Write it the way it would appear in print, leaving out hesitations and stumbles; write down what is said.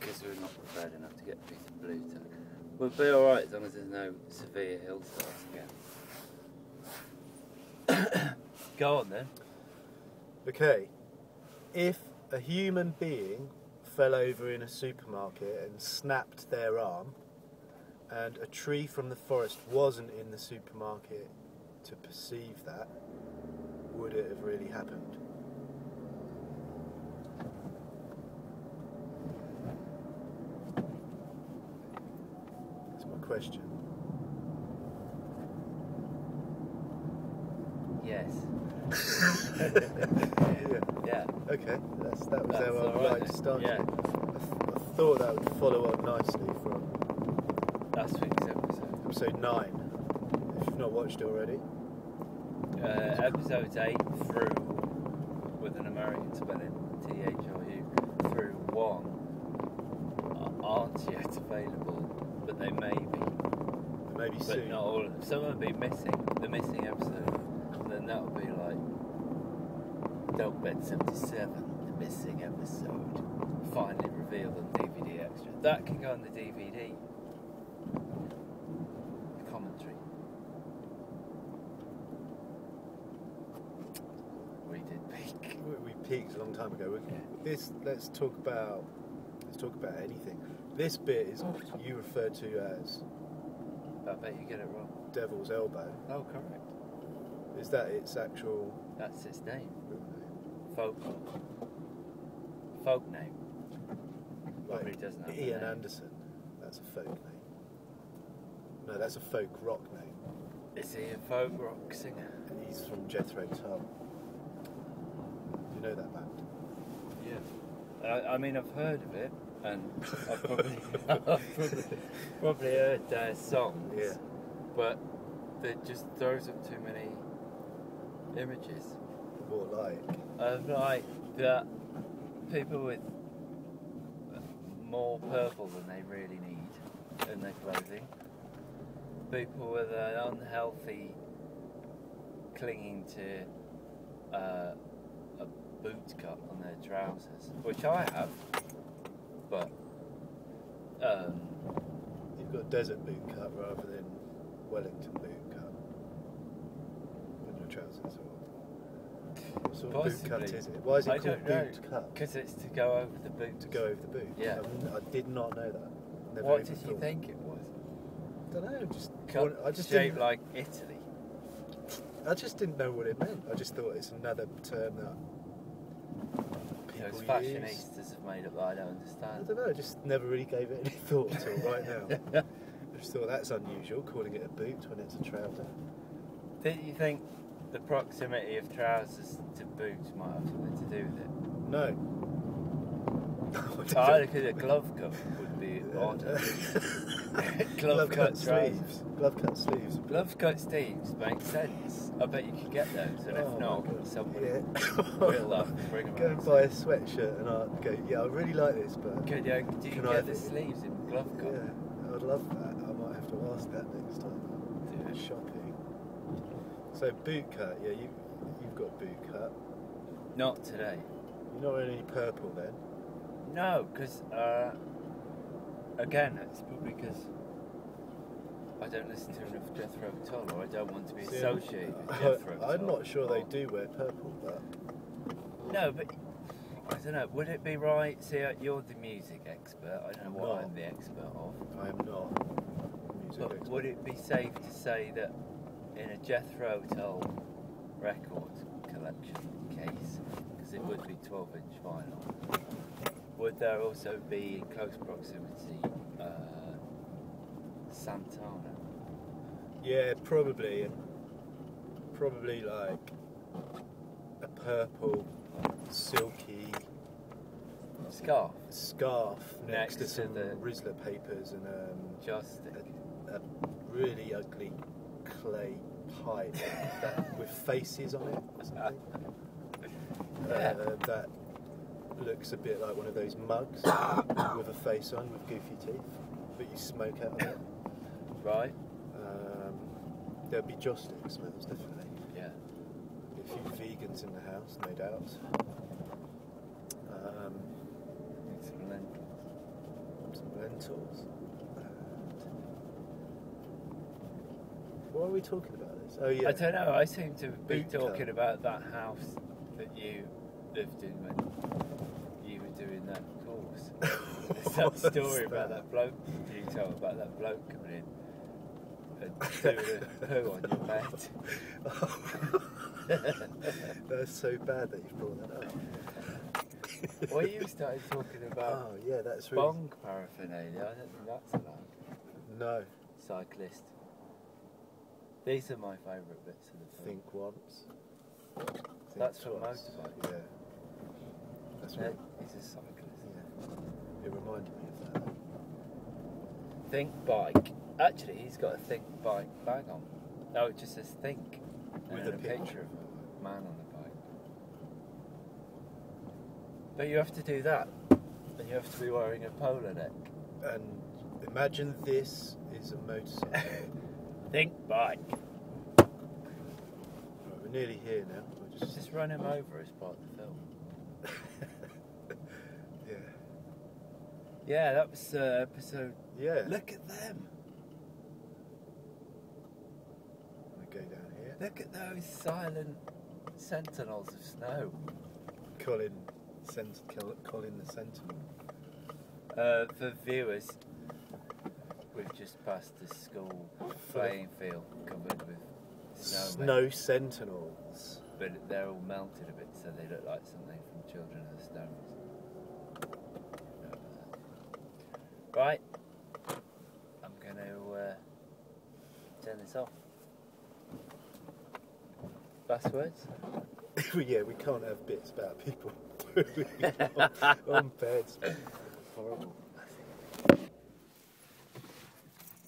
because we're not prepared enough to get a piece of blue tack. We'll be alright as long as there's no severe hailstorms again. Go on then. Okay, if a human being fell over in a supermarket and snapped their arm, and a tree from the forest wasn't in the supermarket to perceive that, would it have really happened? That's my question. Yes. Yeah. Okay, that was That's how I would like to start. Yeah. I thought that would follow on nicely from Last week's episode. episode 9, if you've not watched it already. Episodes 8 through, with an American spelling, THRU, through 1 aren't yet available, but they may be. Maybe But soon. not all of them. Some will be missing, the missing episode. And then that will be like Bed 77, the missing episode, finally revealed on DVD extra. That can go on the DVD. The commentary. We did peak. We peaked a long time ago. Let's talk about anything. This bit is you refer to as I bet you get it wrong. Devil's Elbow. Oh, correct. Is that its actual That's its name. real name? Folk name. Like Probably doesn't have a Ian name. Anderson. That's a folk name. No, that's a folk rock name. Is he a folk rock singer? He's from Jethro Tull. You know that band? Yeah. I mean, I've heard of it, and I've probably heard their songs. Yeah. But it just throws up too many images More like. of like that people with more purple than they really need in their clothing. People with an unhealthy clinging to a boot cut on their trousers, which I have, but You've got desert boot cut rather than Wellington boot cut on your trousers. What sort of boot cut Possibly. is it? Why is it I called don't know, boot cut? because it's to go over the boot. To go over the boot? Yeah. I did not know that. Never What even did you thought. think it was? I don't know. I just Shaped didn't. like Italy. I just didn't know what it meant. I just thought it's another term that Those people use. fashionistas have made up that I don't I understand. don't know. I just never really gave it any thought until right now. I just thought that's unusual, calling it a boot when it's a trouser. Didn't you think the proximity of trousers to boots might have something to do with it? No. I think a glove cut would be odd. Glove cut trousers. sleeves. Glove cut sleeves. Glove cut sleeves make sense. I bet you could get those, and Oh if my not, God. somebody Yeah. will bring them Go out. and buy a sweatshirt and I'll go, yeah, I really like this, but Do you Can I get have the it? sleeves in glove cut? yeah, I would love that. I might have to ask that next time. Do it. Shopping. So boot cut, yeah, you've got boot cut. Not today. You're not wearing any purple then. No, because again, it's probably because I don't listen to enough Jethro Tull, or I don't want to be See, associated with Jethro Tull. I'm not sure they do wear purple, but No, but I don't know. Would it be right? See, you're the music expert. I don't know what No. I'm the expert of. I am not a music But expert. would it be safe to say that in a Jethro Tull record collection case, because it would be 12-inch vinyl, would there also be in close proximity Santana? Yeah, probably. And probably like a purple, silky Scarf? scarf next to Next to some the- Rizzler papers and Joystick? a really ugly clay pipe with faces on it or something. That looks a bit like one of those mugs with a face on with goofy teeth, but you smoke out of it. Right? There'll be joystick smells, definitely. Yeah. A few vegans in the house, no doubt. Excellent. Rentals. Why are we talking about this? Oh yeah. I don't know. I seem to be Boot talking cut. about that house that you lived in when you were doing that course. There's that What's story about that bloke you told about that bloke coming in and doing a poo on your bed. That's so bad that you brought that up. Well, you started talking about Oh yeah, that's really... bong paraphernalia. I don't think that's allowed. No. Cyclist. These are my favourite bits of the film. Think once. That's Think from twice. Motorbike. Yeah. That's Yeah, right. he's a cyclist. Yeah. It reminded me of that. Think bike. Actually, he's got a think bike bag on. No, it just says think. With And a a picture. picture of a man on a bike. But you have to do that. And you have to be wearing a polo neck. And imagine this is a motorcycle. Think bike. Right, we're nearly here now. We'll Just run him over as part of the film. Yeah. Yeah, that was episode. Yeah. Look at them. We go down here. Look at those silent sentinels of snow. Colin the Sentinel. For viewers, we've just passed the school playing field covered with Snow Sentinels. but they're all melted a bit, so they look like something from Children of the Stones. Right, I'm going to turn this off. Last words? Yeah, we can't have bits about people on beds. Horrible.